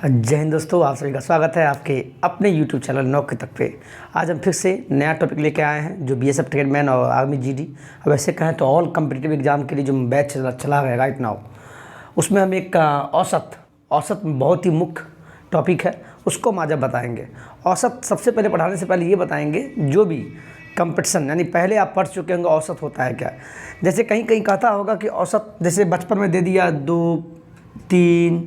जय हिंद दोस्तों, आप सभी का स्वागत है आपके अपने YouTube चैनल नौकरी तक पे। आज हम फिर से नया टॉपिक लेके आए हैं जो BSF ट्रेडमैन और आर्मी GD, अब ऐसे कहें तो ऑल कम्पिटिटिव एग्जाम के लिए जो बैच चला है राइट नाउ, उसमें हम एक औसत बहुत ही मुख्य टॉपिक है, उसको हम आज बताएँगे। औसत सबसे पहले पढ़ाने से पहले ये बताएँगे जो भी कंपटीशन यानी पहले आप पढ़ चुके होंगे औसत होता है क्या। जैसे कहीं कहीं कहता होगा कि औसत जैसे बचपन में दे दिया 2, 3,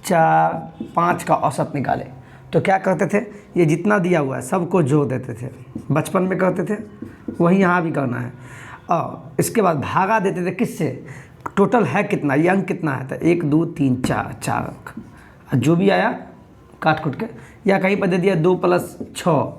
4, 5 का औसत निकाले तो क्या करते थे, ये जितना दिया हुआ है सबको जोड़ देते थे, बचपन में करते थे, वही यहाँ भी करना है। और इसके बाद भागा देते थे किससे, टोटल है कितना, ये अंक कितना है, तो 1, 2, 3, 4 अंक, और जो भी आया काट कुट के, या कहीं पर दे दिया 2 + 6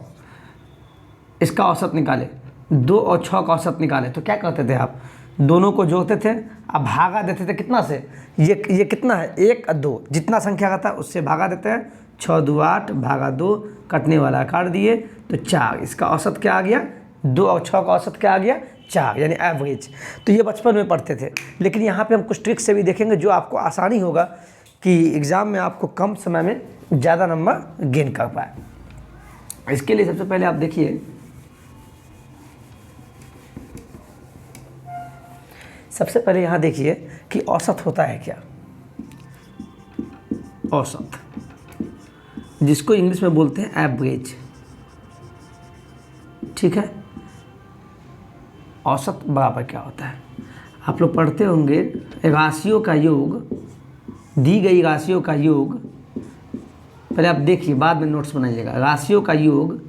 इसका औसत निकाले, 2 और 6 का औसत निकाले, तो क्या करते थे आप, दोनों को जोड़ते थे, अब भागा देते थे कितना से, ये कितना है 1 और 2, जितना संख्या का था उससे भागा देते हैं, 6 2 8 भागा 2, कटने वाला काट दिए तो 4, इसका औसत क्या आ गया, 2 और 6 का औसत क्या आ गया 4, यानी एवरेज। तो ये बचपन में पढ़ते थे, लेकिन यहाँ पे हम कुछ ट्रिक्स से भी देखेंगे जो आपको आसानी होगा कि एग्ज़ाम में आपको कम समय में ज़्यादा नंबर गेन कर पाए। इसके लिए सबसे पहले आप देखिए, सबसे पहले यहाँ देखिए कि औसत होता है क्या। औसत जिसको इंग्लिश में बोलते हैं एवरेज, ठीक है। औसत बराबर क्या होता है, आप लोग पढ़ते होंगे, राशियों का योग, दी गई राशियों का योग, पहले आप देखिए बाद में नोट्स बनाइएगा, राशियों का योग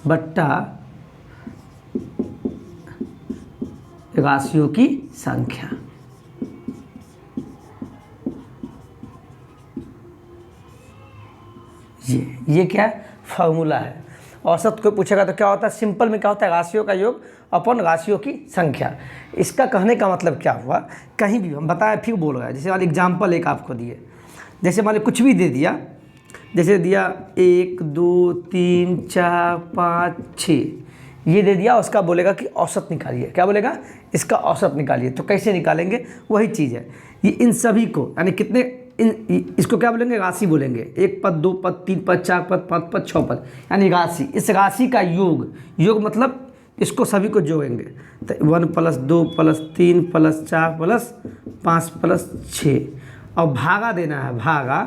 बट्टा राशियों की संख्या, ये क्या है, फॉर्मूला है। औसत को पूछेगा तो क्या होता है, सिंपल में क्या होता है, राशियों का योग अपन राशियों की संख्या। इसका कहने का मतलब क्या हुआ, कहीं भी हम बताया फिर बोल रहा है, जैसे वाले एग्जाम्पल एक आपको दिए, जैसे मान लो कुछ भी दे दिया, जैसे दिया 1 2 3 4 5 6 ये दे दिया, उसका बोलेगा कि औसत निकालिए, क्या बोलेगा, इसका औसत निकालिए। तो कैसे निकालेंगे, वही चीज़ है, ये इन सभी को यानी कितने, इसको क्या बोलेंगे, राशि बोलेंगे, 1 पद 2 पद 3 पद 4 पद 5 पद 6 पद, यानी राशि, इस राशि का योग मतलब इसको सभी को जोड़ेंगे, तो 1 + 2 + 3 + 4 + 5 + 6, और भागा देना है, भागा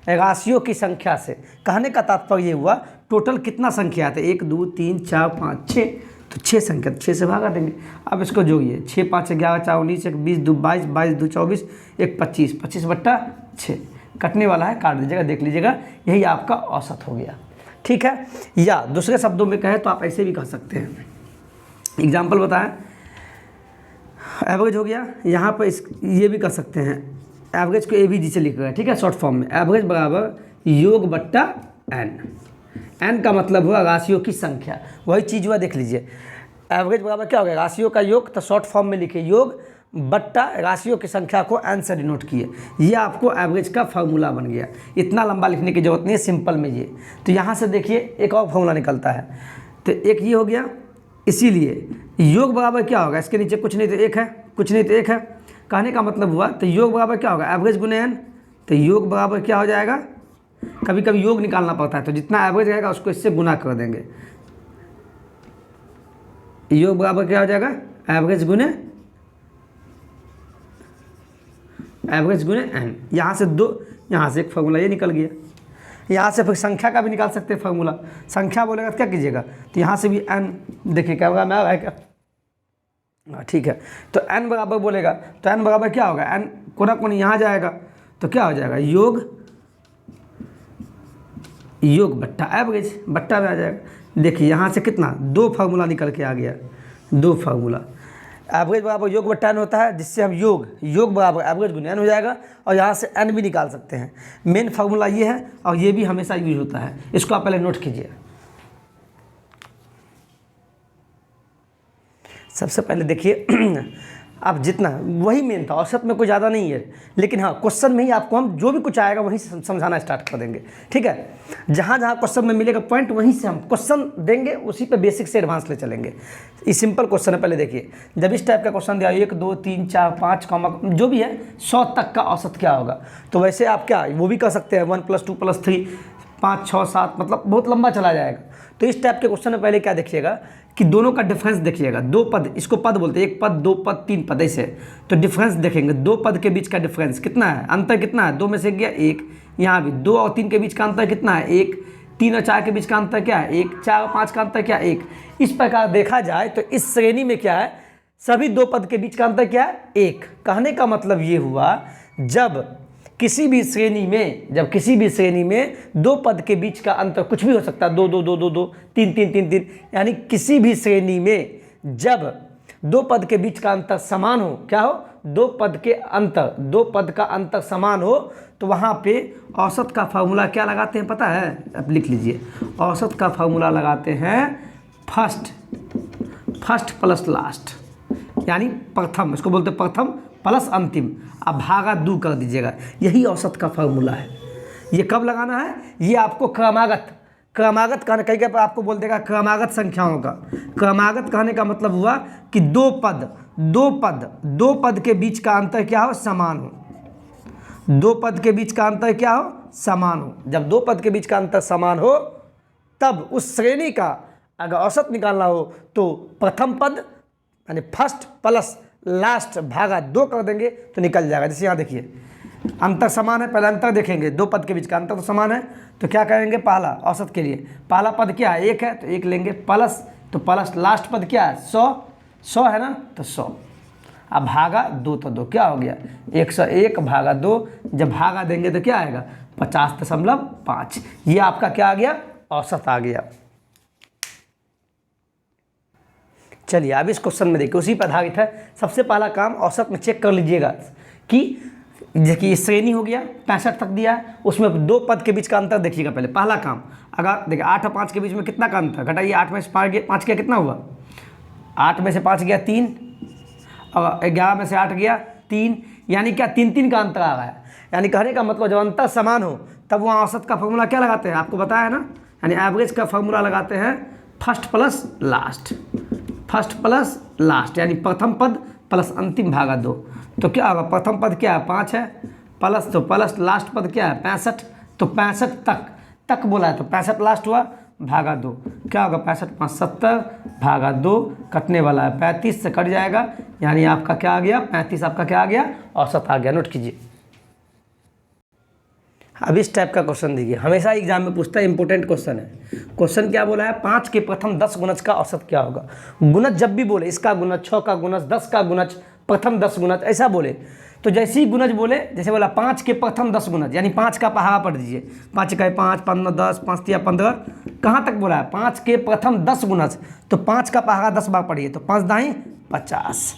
राशियों की संख्या से। कहने का तात्पर्य ये हुआ टोटल कितना संख्या है, 1 2 3 4 5 6, तो 6 संख्या, 6 से भागा देंगे। अब इसको जोड़िए, 6 5 11 4 19 1 20 2 22 22 2 24 1 25 25/6, कटने वाला है काट दीजिएगा, देख लीजिएगा, यही आपका औसत हो गया, ठीक है। या दूसरे शब्दों में कहें तो आप ऐसे भी कह सकते हैं, एग्जाम्पल बताएं, एवरेज हो गया, यहाँ पर ये भी कर सकते हैं, एवरेज को AVG से लिख रहे हैं, ठीक है, शॉर्ट फॉर्म में, एवरेज बराबर योग बट्टा n का मतलब हुआ राशियों की संख्या, वही चीज़ हुआ, देख लीजिए, एवरेज बराबर क्या हो गया, राशियों का योग, तो शॉर्ट फॉर्म में लिखे योग बट्टा राशियों की संख्या को n से डिनोट किए, ये आपको एवरेज का फार्मूला बन गया। इतना लंबा लिखने की जरूरत नहीं है, सिंपल में ये। तो यहाँ से देखिए एक और फार्मूला निकलता है, तो एक ये हो गया, इसीलिए योग बराबर क्या होगा, इसके नीचे कुछ नहीं तो 1 है, कुछ नहीं तो 1 है, कहने का मतलब हुआ, तो योग बराबर क्या होगा, एवरेज गुने n, तो योग बराबर क्या हो जाएगा, कभी कभी योग निकालना पड़ता है, तो जितना एवरेज रहेगा उसको इससे गुना कर देंगे, योग बराबर क्या हो जाएगा, एवरेज गुने n, यहाँ से 2, यहाँ से एक फार्मूला ये निकल गया, यहाँ से फिर संख्या का भी निकाल सकते हैं फार्मूला, संख्या बोलेगा तो क्या कीजिएगा, तो यहाँ से भी n, देखिए क्या होगा, मैं आएगा, ठीक है, तो n बराबर बोलेगा, तो n बराबर क्या होगा, n कोना कोन यहाँ जाएगा, तो क्या हो जाएगा, योग बट्टा एवरेज, बट्टा में आ जाएगा। देखिए यहाँ से कितना, 2 फार्मूला निकल के आ गया, 2 फार्मूला, एवरेज बराबर योग बट्टा n होता है, जिससे हम योग बराबर एवरेज गुने n हो जाएगा, और यहाँ से n भी निकाल सकते हैं। मेन फार्मूला ये है, और ये भी हमेशा यूज होता है, इसको आप पहले नोट कीजिए। सबसे पहले देखिए आप जितना, वही मेन था, औसत में कोई ज़्यादा नहीं है। लेकिन हाँ, क्वेश्चन में ही आपको हम जो भी कुछ आएगा वहीं से समझाना स्टार्ट कर देंगे, ठीक है। जहाँ जहाँ क्वेश्चन में मिलेगा पॉइंट, वहीं से हम क्वेश्चन देंगे, उसी पे बेसिक से एडवांस ले चलेंगे। ये सिंपल क्वेश्चन है। पहले देखिए, जब इस टाइप का क्वेश्चन दिया 1 2 3 4 5 कॉमा जो भी है 100 तक का औसत क्या होगा, तो वैसे आप क्या वो भी कर सकते हैं 1 + 2 + 3 5 6 7, मतलब बहुत लंबा चला जाएगा। तो इस टाइप के क्वेश्चन में पहले क्या देखिएगा कि दोनों का डिफरेंस देखिएगा। 2 पद, इसको पद बोलते हैं, 1 पद 2 पद 3 पद ऐसे। तो डिफरेंस देखेंगे, 2 पद के बीच का डिफरेंस कितना है, अंतर कितना है, 2 में से गया 1। यहाँ भी 2 और 3 के बीच का अंतर कितना है, 1। 3 और 4 के बीच का अंतर क्या है, 1। 4 और 5 का अंतर क्या है, 1। इस प्रकार देखा जाए तो इस श्रेणी में क्या है, सभी 2 पद के बीच का अंतर क्या है, 1। कहने का मतलब ये हुआ, जब किसी भी श्रेणी में 2 पद के बीच का अंतर कुछ भी हो सकता है, 2 2 2 2 2 3 3 3 3, यानी किसी भी श्रेणी में जब 2 पद के बीच का अंतर समान हो, क्या हो, 2 पद का अंतर समान हो, तो वहाँ पे औसत का फार्मूला क्या लगाते हैं पता है, अब लिख लीजिए। औसत का फार्मूला लगाते हैं फर्स्ट प्लस लास्ट, यानी प्रथम, इसको बोलते हैं प्रथम प्लस अंतिम, अब भागा 2 कर दीजिएगा। यही औसत का फार्मूला है। ये कब लगाना है, ये आपको क्रमागत कहने, कई कई आपको बोल देगा क्रमागत संख्याओं का। क्रमागत कहने का मतलब हुआ कि 2 पद के बीच का अंतर क्या हो, समान हो। 2 पद के बीच का अंतर क्या हो, समान हो। जब 2 पद के बीच का अंतर समान हो, तब उस श्रेणी का अगर औसत निकालना हो तो प्रथम पद यानी फर्स्ट प्लस लास्ट भागा 2 कर देंगे तो निकल जाएगा। जैसे यहाँ देखिए, अंतर समान है, पहले अंतर देखेंगे, 2 पद के बीच का अंतर तो समान है, तो क्या करेंगे, पहला औसत के लिए पहला पद क्या है, 1 है, तो 1 लेंगे, प्लस, तो प्लस लास्ट पद क्या है, 100 है ना, तो 100। अब भागा 2 तो 2 क्या हो गया, 101 भागा 2, जब भागा देंगे तो क्या आएगा, 50.5। ये आपका क्या आ गया, औसत आ गया। चलिए अब इस क्वेश्चन में देखिए, उसी पर आधारित है। सबसे पहला काम औसत में चेक कर लीजिएगा कि देखिए श्रेणी हो गया 65 तक दिया है, उसमें 2 पद के बीच का अंतर देखिएगा। पहला काम, अगर देखिए 8 और 5 के बीच में कितना का अंतर, घटाइए, 8 में से 5 गया कितना हुआ, 8 में से 5 गया 3, और 11 में से 8 गया 3, यानी क्या 3 का अंतर आ रहा है। यानी कहने का मतलब जब अंतर समान हो तब वहाँ औसत का फॉर्मूला क्या लगाते हैं, आपको बताया ना, यानी एवरेज का फॉर्मूला लगाते हैं फर्स्ट प्लस लास्ट, यानी प्रथम पद प्लस अंतिम भागा 2। तो क्या होगा, प्रथम पद क्या है, 5 है, प्लस, तो प्लस लास्ट पद क्या है, 65, तो 65 तक बोला है, तो 65 लास्ट हुआ, भागा 2, क्या होगा, 65 5 70 भागा 2, कटने वाला है 35 से कट जाएगा, यानी आपका क्या आ गया, 35 आपका क्या आ गया, औसत आ गया। नोट कीजिए। अब इस टाइप का क्वेश्चन देखिए, हमेशा एग्जाम में पूछता है, इंपॉर्टेंट क्वेश्चन है। क्वेश्चन क्या बोला है, 5 के प्रथम 10 गुणज का औसत क्या होगा। गुणज जब भी बोले, इसका गुणज, 6 का गुणज, 10 का गुणज, प्रथम 10 गुणज, ऐसा बोले, तो जैसे ही गुणज बोले, जैसे बोला 5 के प्रथम 10 गुणज, यानी 5 का पहाड़ा पढ़ दीजिए, 5 का 5 15 10 5 3 15, कहाँ तक बोला है, 5 के प्रथम 10 गुणज, तो 5 का पहाड़ा 10 बार पढ़िए, तो 5 दाएँ 50,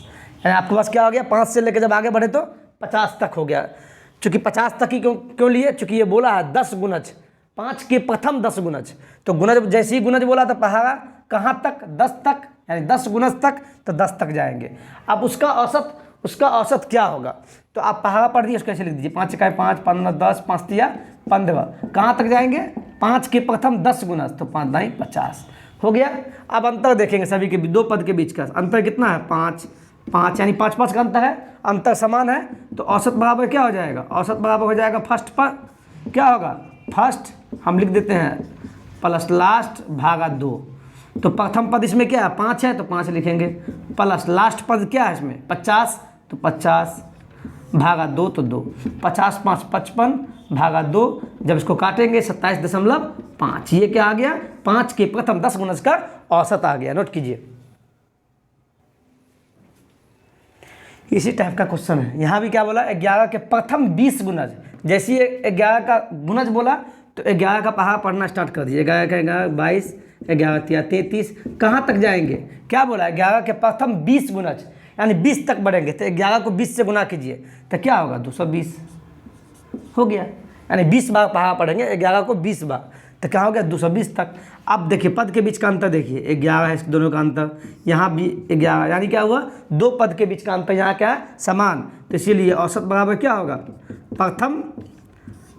यानी आपके पास क्या हो गया, 5 से लेकर जब आगे बढ़े तो 50 तक हो गया। चूँकि 50 तक ही क्यों लिए, चूँकि ये बोला है 10 गुणज, 5 के प्रथम 10 गुणज, तो गुणज जैसे ही गुणज बोला तो पहाड़ा कहाँ तक, 10 तक, यानी 10 गुणज तक, तो 10 तक जाएंगे। अब उसका औसत क्या होगा, तो आप पहाड़ा पढ़ दिए, उसको ऐसे लिख दीजिए, 5 का 5 15 10 5 3 15, कहाँ तक जाएंगे, 5 के प्रथम 10 गुणज, तो 5 दाएँ 50 हो गया। अब अंतर देखेंगे, सभी के 2 पद के बीच का अंतर कितना है, 5 यानी 5 का अंतर है, अंतर समान है, तो औसत बराबर क्या हो जाएगा, औसत बराबर हो जाएगा फर्स्ट पर क्या होगा, फर्स्ट हम लिख देते हैं प्लस लास्ट भागा 2, तो प्रथम पद इसमें क्या है, 5 है, तो 5 लिखेंगे, प्लस लास्ट पद क्या है इसमें 50, तो 50 भागा 2, तो 2, 50 5 55 भागा 2, जब इसको काटेंगे 27.5, ये क्या आ गया, 5 के प्रथम 10 गुणज का औसत आ गया। नोट कीजिए। इसी टाइप का क्वेश्चन है, यहाँ भी क्या बोला, 11 के प्रथम 20 गुणज, जैसे ही 11 का गुणज बोला तो 11 का पहाड़ा पढ़ना स्टार्ट कर दिए, 11 का 11 22, 11 33, कहाँ तक जाएंगे, क्या बोला, 11 के प्रथम 20 गुणज, यानी 20 तक बढ़ेंगे, तो 11 को 20 से गुना कीजिए, तो क्या होगा, 220 हो गया, यानी 20 बार पहाड़ा पढ़ेंगे, 11 को 20 बार, तो क्या हो गया 220 तक। अब देखिए पद के बीच का अंतर देखिए, 11 है इस दोनों का अंतर, यहाँ भी 11, यानी क्या हुआ, दो पद के बीच का अंतर यहाँ क्या है, समान। तो इसीलिए औसत बराबर क्या होगा, प्रथम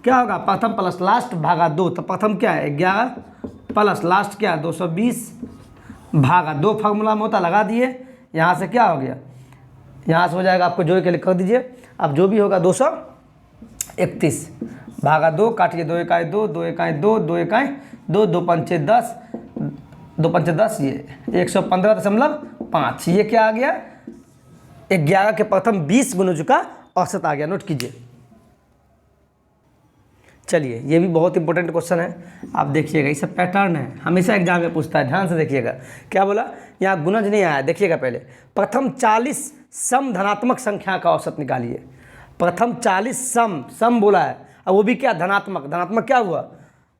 क्या होगा, प्रथम प्लस लास्ट भागा 2। तो प्रथम क्या है 11 प्लस लास्ट क्या है 220 भागा 2, फार्मूला में होता लगा दिए, यहाँ से क्या हो गया, यहाँ से हो जाएगा, आपको जोड़ के लिख कर दीजिए। अब जो भी होगा 231 भागा 2, काटिए 2 इकाई 2, 2 इकाई 2, 2 इकाई 2, 2 पंचे 10, 2 पंचे 10, ये 115.5, ये क्या आ गया 11 के प्रथम 20 गुणज का औसत आ गया। नोट कीजिए। चलिए ये भी बहुत इंपॉर्टेंट क्वेश्चन है, आप देखिएगा, ये सब पैटर्न है, हमेशा एग्जाम में पूछता है, ध्यान से देखिएगा। क्या बोला, यहाँ गुणज नहीं आया, देखिएगा पहले, प्रथम 40 सम धनात्मक संख्या का औसत निकालिए। प्रथम 40 सम बोला है, अब वो भी क्या धनात्मक, धनात्मक क्या हुआ,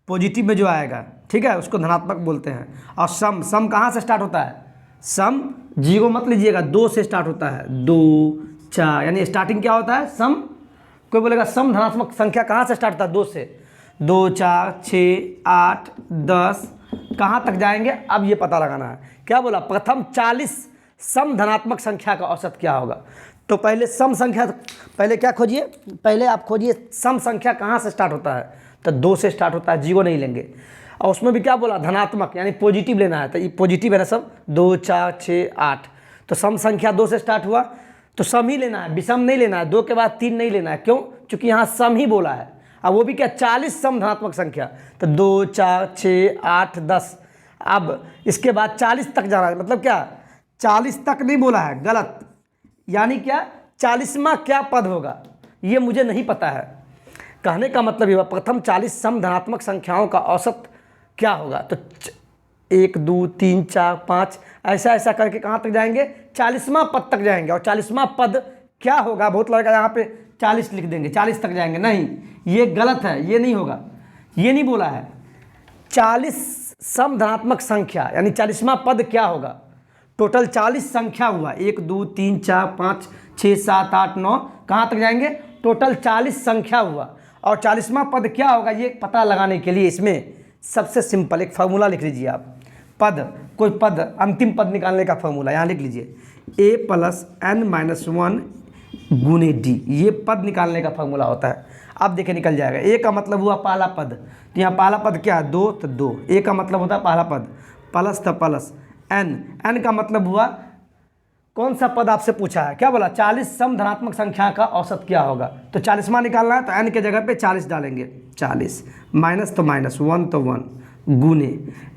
पॉजिटिव में जो आएगा, ठीक है, उसको धनात्मक बोलते हैं। और सम कहाँ से स्टार्ट होता है, सम 0 मत लीजिएगा, 2 से स्टार्ट होता है, 2 4, यानी स्टार्टिंग क्या होता है सम। कोई बोलेगा सम धनात्मक संख्या कहाँ से स्टार्ट होता है, 2 से, 2 4 6 8 10, कहाँ तक जाएंगे, अब ये पता लगाना है। क्या बोला, प्रथम 40 सम धनात्मक संख्या का औसत क्या होगा। तो पहले सम संख्या, पहले क्या खोजिए, पहले आप खोजिए सम संख्या कहाँ से स्टार्ट होता है, तो 2 से स्टार्ट होता है, 0 नहीं लेंगे। और उसमें भी क्या बोला, धनात्मक, यानी पॉजिटिव लेना है, तो ये पॉजिटिव है ना सब, 2 4 6 8, तो सम संख्या 2 से स्टार्ट हुआ, तो सम ही लेना है, विषम नहीं लेना है, 2 के बाद 3 नहीं लेना है, क्यों, क्योंकि यहाँ सम ही बोला है। अब वो भी क्या 40 सम धनात्मक संख्या, तो 2 4 6 8 10, अब इसके बाद 40 तक जाना है, मतलब क्या 40 तक नहीं बोला है, गलत, यानी क्या 40वां क्या पद होगा ये मुझे नहीं पता है। कहने का मतलब ये हुआ प्रथम 40 सम धनात्मक संख्याओं का औसत क्या होगा, तो 1 2 3 4 5 ऐसा ऐसा करके कहाँ तक जाएंगे, 40वां पद तक जाएंगे। और 40वां पद क्या होगा, बहुत लगेगा यहाँ पे 40 लिख देंगे, 40 तक जाएंगे, नहीं ये गलत है, ये नहीं होगा, ये नहीं बोला है। 40 सम धनात्मक संख्या यानी 40वां पद क्या होगा, टोटल 40 संख्या हुआ, 1 2 3 4 5 6 7 8 9, कहाँ तक जाएंगे, टोटल 40 संख्या हुआ। और 40वां पद क्या होगा ये पता लगाने के लिए इसमें सबसे सिंपल एक फार्मूला लिख लीजिए आप, पद, कोई पद, अंतिम पद निकालने का फार्मूला यहाँ लिख लीजिए, a प्लस n माइनस 1 गुने d, ये पद निकालने का फार्मूला होता है। अब देखिए निकल जाएगा, a का मतलब हुआ पहला पद, तो यहाँ पहला पद क्या है 2, तो 2, a का मतलब होता है पहला पद, प्लस तो प्लस, n का मतलब हुआ कौन सा पद आपसे पूछा है, क्या बोला 40 सम धनात्मक संख्या का औसत क्या होगा, तो 40वां निकालना है, तो n के जगह पे 40 डालेंगे, 40 माइनस तो माइनस, 1 तो 1 गुने,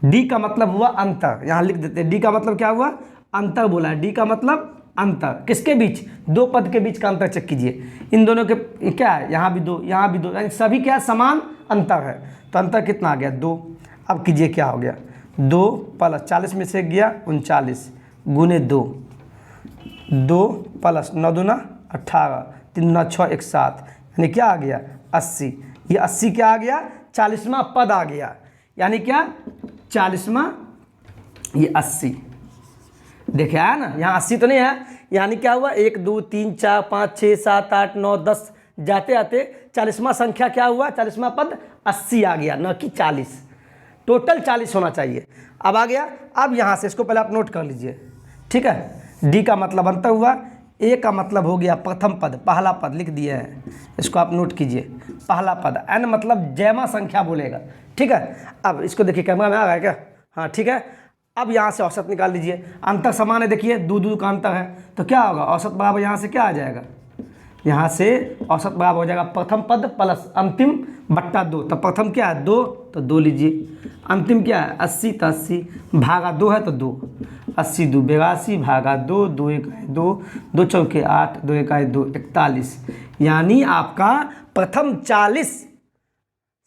d का मतलब हुआ अंतर, यहाँ लिख देते हैं, d का मतलब क्या हुआ, अंतर बोला है, d का मतलब अंतर, किसके बीच, दो पद के बीच का अंतर चेक कीजिए, इन दोनों के क्या है, यहाँ भी 2 यहाँ भी 2, यानी सभी क्या समान अंतर है, तो अंतर कितना आ गया 2। अब कीजिए क्या हो गया, 2 प्लस 40 में से गया 39 गुने 2, 2 प्लस 9 दूना 18, 3 दूना 6 1 7, यानी क्या आ गया 80, ये 80 क्या आ गया 40वां पद आ गया, यानी क्या 40वां, ये 80, देखिए है ना, यहाँ 80 तो नहीं है, यानी क्या हुआ 1 2 3 4 5 6 7 8 9 10, जाते आते 40वां संख्या क्या हुआ, 40वां पद 80 आ गया, न कि 40, टोटल 40 होना चाहिए। अब आ गया, अब यहाँ से इसको पहले आप नोट कर लीजिए, ठीक है, डी का मतलब अंतर हुआ, ए का मतलब हो गया प्रथम पद, पहला पद लिख दिए हैं, इसको आप नोट कीजिए, पहला पद, एन मतलब जैमा संख्या बोलेगा, ठीक है। अब इसको देखिए कैमरा में आ रहा है क्या, हाँ ठीक है। अब यहाँ से औसत निकाल लीजिए, अंतर समान है, देखिए 2 2 का अंतर है, तो क्या होगा औसत बराबर यहाँ से क्या आ जाएगा, यहाँ से औसत बराबर हो जाएगा प्रथम पद प्लस अंतिम बट्टा 2, तो प्रथम क्या है 2, तो 2 लीजिए, अंतिम क्या है 80, तो 80 भागा 2 है, तो 2, 80 2 82 भागा 2, 2 1 2, 2 चौके 8, 2 1 2 41, यानी आपका प्रथम 40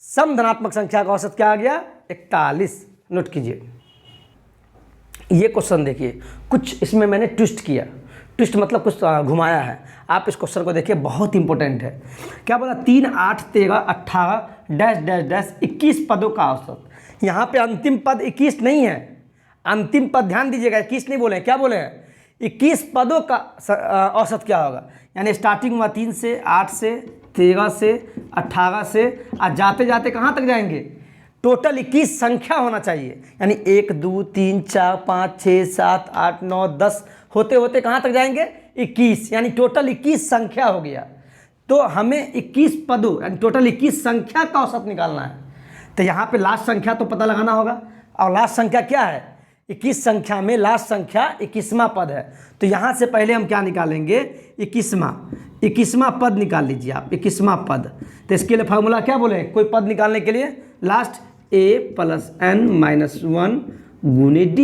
सम धनात्मक संख्या का औसत क्या आ गया 41। नोट कीजिए, ये क्वेश्चन देखिए, कुछ इसमें मैंने ट्विस्ट किया, ट्विस्ट मतलब कुछ घुमाया है, आप इस क्वेश्चन को देखिए, बहुत इंपॉर्टेंट है। क्या बोला 3 8 13 18 डैश डैश डैश 21 पदों का औसत, यहाँ पे अंतिम पद 21 नहीं है, अंतिम पद ध्यान दीजिएगा 21 नहीं बोले, क्या बोले हैं 21 पदों का औसत क्या होगा, यानी स्टार्टिंग हुआ 3 से 8 से 13 से 18 से, और जाते जाते कहाँ तक जाएंगे टोटल 21 संख्या होना चाहिए, यानी 1 2 3 4 5 6 7 8 9 10 होते होते कहाँ तक जाएंगे 21, यानी टोटल 21 संख्या हो गया। तो हमें 21 पदों यानी टोटल 21 संख्या का औसत निकालना है। तो यहाँ पे लास्ट संख्या तो पता लगाना होगा, और लास्ट संख्या क्या है 21 संख्या में लास्ट संख्या 21वां पद है। तो यहाँ से पहले हम क्या निकालेंगे 21वां पद निकाल लीजिए आप, 21वां पद। तो इसके लिए फार्मूला क्या बोले, कोई पद निकालने के लिए लास्ट a + n - 1 गुने d।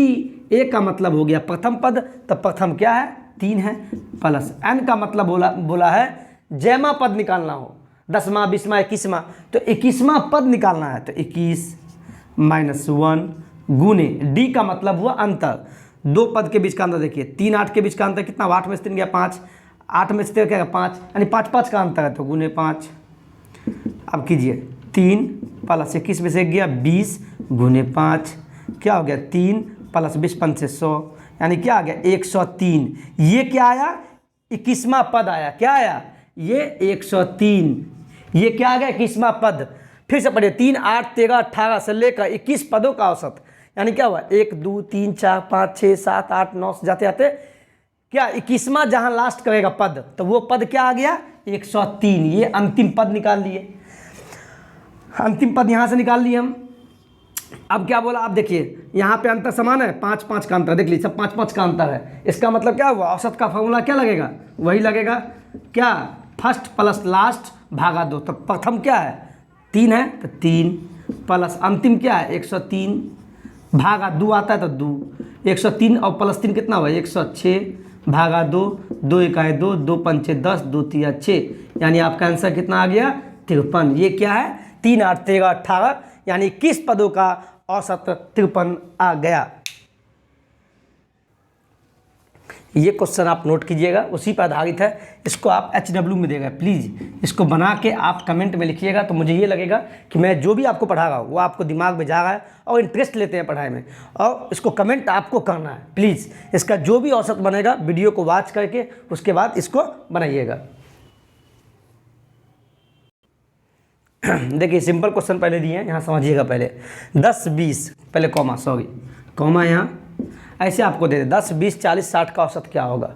a का मतलब हो गया प्रथम पद, तो प्रथम क्या है 3 है, प्लस n का मतलब बोला है जैमा पद निकालना हो, 10वां 20वां 21वां, तो 21वां पद निकालना है। तो 21 - 1 गुने d का मतलब हुआ अंतर, दो पद के बीच का अंतर। देखिए 3 8 के बीच का अंतर कितना, 8 में से 3 गया 5, 8 में से 3 क्या 5, यानी 5 5 का अंतर है, तो गुने 5। अब कीजिए 3 + 21 में से 1 गया 20 गुने 5, क्या हो गया 3 + 20 5 से 100, यानी क्या आ गया 103। ये क्या आया 21वां पद आया, क्या आया ये 103, ये क्या आ गया 21वां पद। फिर से पढ़िए 3 8 13 18 से लेकर 21 पदों का औसत, यानी क्या हुआ 1 2 3 4 5 6 7 8 9 से जाते जाते क्या 21वां जहां लास्ट करेगा पद, तो वो पद क्या आ गया 103। ये अंतिम पद निकाल लिए, अंतिम पद यहां से निकाल लिए हम। अब क्या बोला आप देखिए यहाँ पे अंतर समान है, 5 5 का अंतर, देख लीजिए सब 5 5 का अंतर है। इसका मतलब क्या हुआ औसत का फॉर्मूला क्या लगेगा, वही लगेगा क्या फर्स्ट प्लस लास्ट भागा 2। तो प्रथम क्या है 3 है, तो 3 प्लस अंतिम क्या है 103 भागा 2 आता है, तो 2 103 और प्लस 3 कितना हुआ 106 भागा 2, 2 1 2 2 5 10 2 3 6, यानी आपका आंसर कितना आ गया 53। ये क्या है 3 8 13 18, यानी 21 पदों का औसत 53 आ गया। ये क्वेश्चन आप नोट कीजिएगा, उसी पर आधारित है। इसको आप HW में देगा, प्लीज़ इसको बना के आप कमेंट में लिखिएगा, तो मुझे ये लगेगा कि मैं जो भी आपको पढ़ा रहा हूँ वो आपको दिमाग में जा रहा है और इंटरेस्ट लेते हैं पढ़ाई में, और इसको कमेंट आपको करना है। प्लीज़ इसका जो भी औसत बनेगा वीडियो को वॉच करके उसके बाद इसको बनाइएगा। देखिए सिंपल क्वेश्चन पहले दिए हैं, यहाँ समझिएगा पहले 10 20 पहले कॉमा यहाँ ऐसे आपको दे दे 10 20 40 60 का औसत क्या होगा।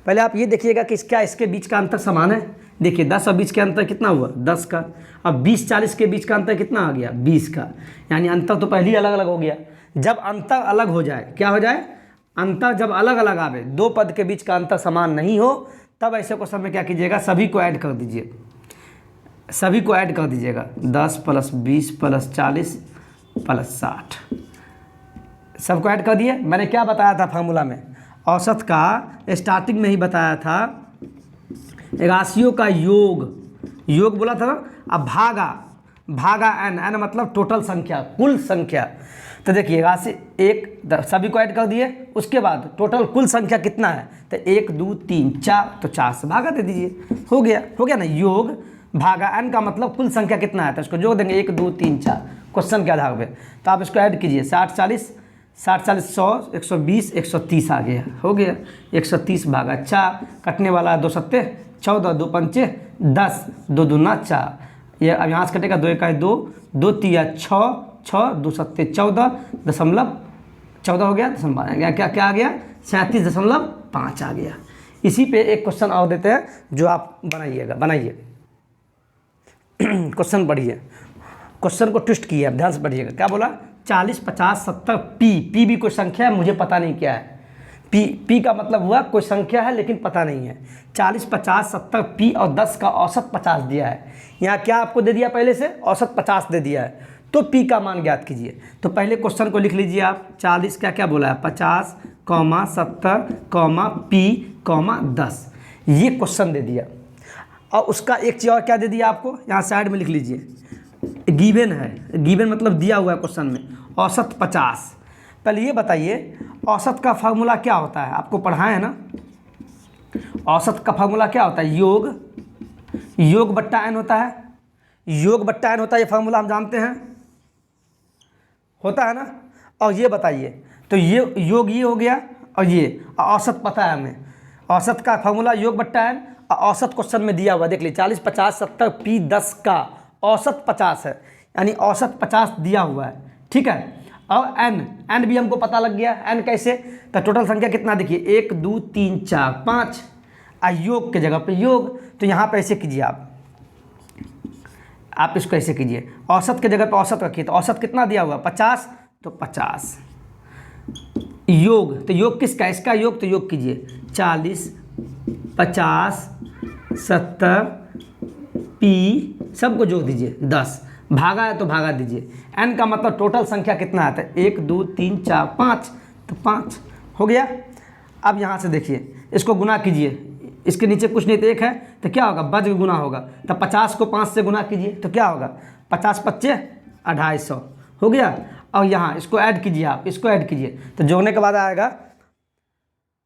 पहले आप ये देखिएगा कि क्या इसके बीच का अंतर समान है। देखिए 10 और 20 के अंतर कितना हुआ 10 का, अब 20 40 के बीच का अंतर कितना आ गया 20 का, यानी अंतर तो पहले ही अलग अलग हो गया। जब अंतर अलग हो जाए, क्या हो जाए अंतर जब अलग अलग आवे, दो पद के बीच का अंतर समान नहीं हो, तब ऐसे क्वेश्चन में क्या कीजिएगा सभी को ऐड कर दीजिए, सभी को ऐड कर दीजिएगा 10 + 20 + 40 + 60, सबको ऐड कर दिए। मैंने क्या बताया था फार्मूला में, औसत का स्टार्टिंग में ही बताया था राशियों का योग बोला था ना। अब भागा n मतलब टोटल संख्या, कुल संख्या। तो देखिए राशि एक सभी को ऐड कर दिए, उसके बाद टोटल कुल संख्या कितना है, तो 1 2 3 4, तो 4 से भागा दे दीजिए, हो गया ना। योग भागा n का मतलब कुल संख्या कितना है, तो इसको जोड़ देंगे 1 2 3 4 क्वेश्चन के आधार पे। तो आप इसको ऐड कीजिए 60 40 100 120 130 आ गया, हो गया 130 भागा 4, कटने वाला 2 7 14 2 5 10 2 दूना 4, ये अब यहाँ से कटेगा 2 1 2 2 3 6 6 2 7 14 हो गया, दशमलव आ गया, क्या आ गया 37.5 आ गया। इसी पे एक क्वेश्चन और देते हैं जो आप बनाइए क्वेश्चन पढ़िए, क्वेश्चन को ट्विस्ट किया, ध्यान से पढ़िएगा। क्या बोला 40 50 70 पी भी कोई संख्या है, मुझे पता नहीं क्या है। पी का मतलब हुआ कोई संख्या है लेकिन पता नहीं है। 40 50 70 पी और 10 का औसत 50 दिया है। यहाँ क्या आपको दे दिया, पहले से औसत 50 दे दिया है, तो पी का मान ज्ञात कीजिए। तो पहले क्वेश्चन को लिख लीजिए आप, 40 क्या बोला है 50, 70, पी, 10, ये क्वेश्चन दे दिया। और उसका एक चीज़ और क्या दे दिया आपको, यहाँ साइड में लिख लीजिए, गिवन है, गिवन मतलब दिया हुआ है क्वेश्चन में, औसत 50। पहले ये बताइए औसत का फार्मूला क्या होता है, आपको पढ़ाए है ना। औसत का फार्मूला क्या होता है, योग बट्टा n होता है, योग बट्टा n होता है, ये फार्मूला हम जानते हैं, होता है ना। और ये बताइए, तो ये योग ये हो गया, और ये औसत पता है हमें, औसत का फार्मूला योग बट्टा n, औसत क्वेश्चन में दिया हुआ देख लीजिए 40 50 70 पी 10 का औसत 50 है, यानी औसत 50 दिया हुआ है, ठीक है। और एन भी हमको पता लग गया। एन कैसे, तो टोटल संख्या कितना देखिए 1 2 3 4 5, योग के जगह पे योग, तो यहाँ पे ऐसे कीजिए आप इसको ऐसे कीजिए, औसत के जगह पे औसत रखिए, तो औसत कितना दिया हुआ 50, तो 50 योग, तो योग किसका, इसका योग, तो योग कीजिए 40 50 70 पी, सबको जोड़ दीजिए 10, भागा है तो भागा दीजिए। एन का मतलब टोटल संख्या कितना आता है 1 2 3 4 5, तो 5 हो गया। अब यहाँ से देखिए इसको गुना कीजिए, इसके नीचे कुछ नहीं तो 1 है, तो क्या होगा वज्र गुना होगा, तो 50 को 5 से गुना कीजिए, तो क्या होगा 50 55 250 हो गया। और यहाँ इसको ऐड कीजिए, आप इसको ऐड कीजिए, तो जोड़ने के बाद आएगा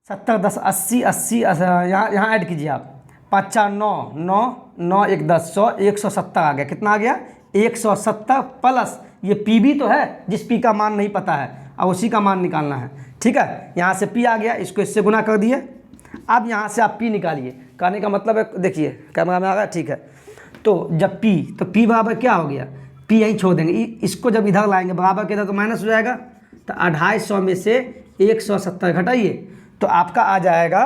70 10 80 80, यहाँ ऐड कीजिए आप, 5 4 9 9 9 1 10 100 170 आ गया। कितना आ गया 170 प्लस ये पी भी तो है, जिस पी का मान नहीं पता है, अब उसी का मान निकालना है, ठीक है। यहाँ से पी आ गया, इसको इससे गुना कर दिए। अब यहाँ से आप पी निकालिए, कहने का मतलब है, देखिए कैमरा में आ गया, ठीक है। तो जब पी, तो पी बराबर क्या हो गया, पी यहीं छोड़ देंगे, इसको जब इधर लाएंगे बराबर के इधर तो माइनस हो जाएगा, तो 250 में से 170 घटाइए, तो आपका आ जाएगा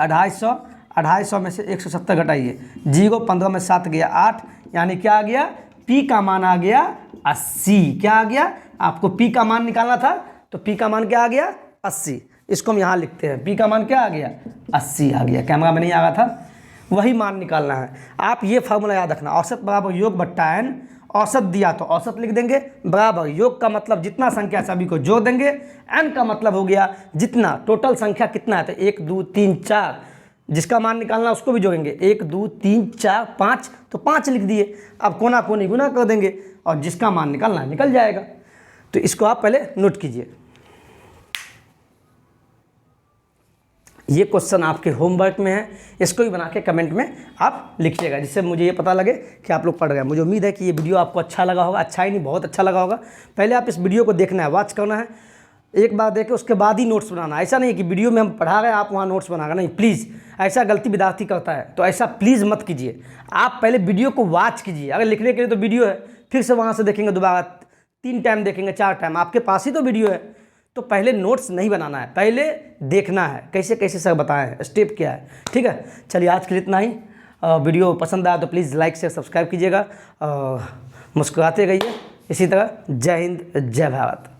250 में से 170 घटाइए, 0 15 में 7 गया 8, यानी क्या आ गया पी का मान आ गया 80। क्या आ गया, आपको पी का मान निकालना था, तो पी का मान क्या आ गया 80। इसको हम यहाँ लिखते हैं, पी का मान क्या आ गया 80 आ गया, कैमरा में नहीं आ रहा था, वही मान निकालना है। आप ये फार्मूला याद रखना, औसत बराबर योग बट्टा एन, औसत दिया तो औसत लिख देंगे, बराबर योग का मतलब जितना संख्या सभी को जोड़ देंगे, एन का मतलब हो गया जितना टोटल संख्या कितना है, तो 1 2 3 4, जिसका मान निकालना उसको भी जोड़ेंगे, 1 2 3 4 5, तो 5 लिख दिए। अब कोना कोनी गुना कर देंगे और जिसका मान निकालना निकल जाएगा। तो इसको आप पहले नोट कीजिए। ये क्वेश्चन आपके होमवर्क में है, इसको भी बना के कमेंट में आप लिखिएगा, जिससे मुझे ये पता लगे कि आप लोग पढ़ रहे हैं। मुझे उम्मीद है कि ये वीडियो आपको अच्छा लगा होगा, अच्छा ही नहीं बहुत अच्छा लगा होगा। पहले आप इस वीडियो को देखना है, वॉच करना है, एक बार देखे उसके बाद ही नोट्स बनाना। ऐसा नहीं है कि वीडियो में हम पढ़ा रहे हैं आप वहाँ नोट्स बनाएगा, नहीं, प्लीज़ ऐसा गलती विद्यार्थी करता है, तो ऐसा प्लीज़ मत कीजिए। आप पहले वीडियो को वॉच कीजिए, अगर लिखने के लिए तो वीडियो है, फिर से वहाँ से देखेंगे दोबारा, 3 टाइम देखेंगे 4 टाइम, आपके पास ही तो वीडियो है। तो पहले नोट्स नहीं बनाना है, पहले देखना है कैसे कैसे सर बताए हैं, स्टेप क्या है, ठीक है। चलिए आज के लिए इतना ही। वीडियो पसंद आया तो प्लीज़ लाइक से सब्सक्राइब कीजिएगा, मुस्कुराते रहिए इसी तरह। जय हिंद, जय भारत।